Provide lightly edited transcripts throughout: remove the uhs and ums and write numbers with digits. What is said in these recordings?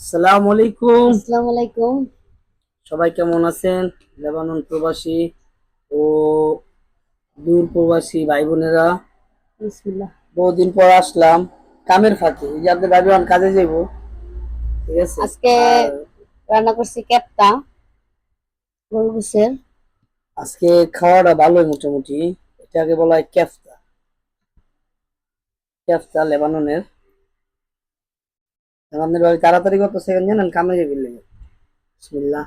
আসসালামু আলাইকুম। আসসালামু আলাইকুম। সবাই কেমন আছেন? লেবানন প্রবাসী ও দূর প্রবাসী ভাই বোনেরা, বিসমিল্লাহ। বহুদিন পর আসলাম কামের ফাঁকে। এই যে আপনার ভাবি কাজে যাইব, ঠিক আছে। আজকে আর রান্না করছি কেপ্তা গরু গোশের। আজকে খাওয়াটা ভালোই মোটামুটি। এটাকে বলা হয় কেফতা। কেফতা লেবাননের। আপনাদের ভাবি তাড়াতাড়ি কত সেকেন্ড জানেন কামে যাবে লেগে। বিসমিল্লাহ।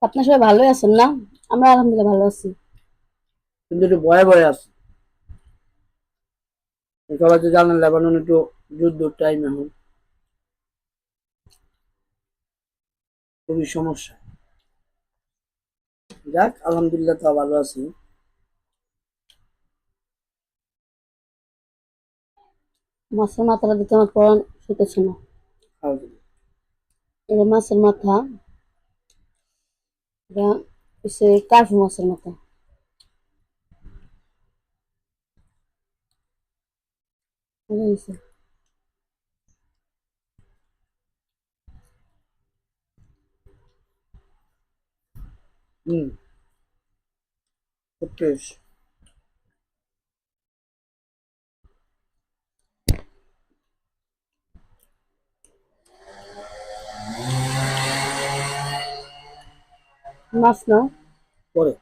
আপনার সবাই ভালোই আছেন না? আমরা আলহামদুলিল্লাহ ভালো আছি। কিন্তু একটু ভয়ে ভয়ে আছে। সবাই তো জানেন লেবানন একটু যুদ্ধ টাইম এখন, খুবই সমস্যা। যাক আলহামদুলিল্লাহ তো ভালো আছি। মাছের মাথাটা দিতে আমার পরান শুতেছে না। এটা মাছের মাথা, এটা হচ্ছে কার্পু মাছের মাথা। ভালো হয়েছে। হুম, খুব টেস্ট। মাছ না? পরে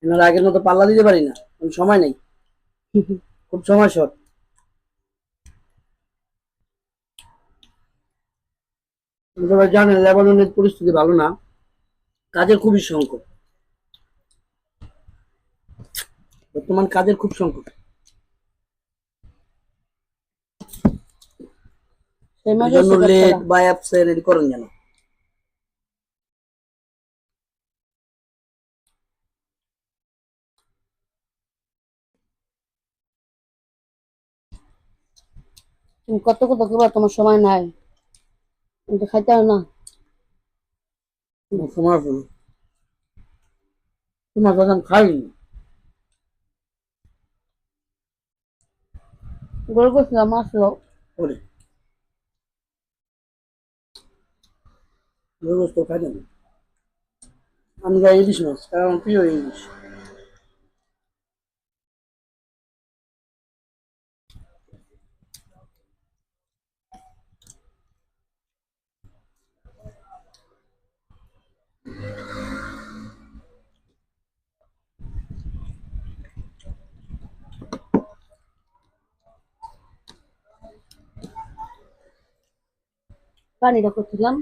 এনার আগের মতো পাল্লা দিতে পারি না, আমি সময় নেই, খুব সময় শর্ট। সবাই জানেন লেবাননের পরিস্থিতি ভালো না, কাজের খুবই সংকট। বর্তমান কাজের খুব সংকট। সেই এই মজা জন্য হয়েছে লেট কেপ্তাটা। বা অ্যাবসেন্ট এটি করেন যেন। তুমি কত কত করবা, তোমার সময় নাই। তুমি তো খাইতে হবে না। আমার সময় আছে না। তোমার কথা আমি খাইনি। গরু গোশ না মাছ লো। পরে রোজ তো খাই না। আমি খাই ইলিশ মাছ, কারণ আমার প্রিয় ইলিশ। পানিটা করছিলাম।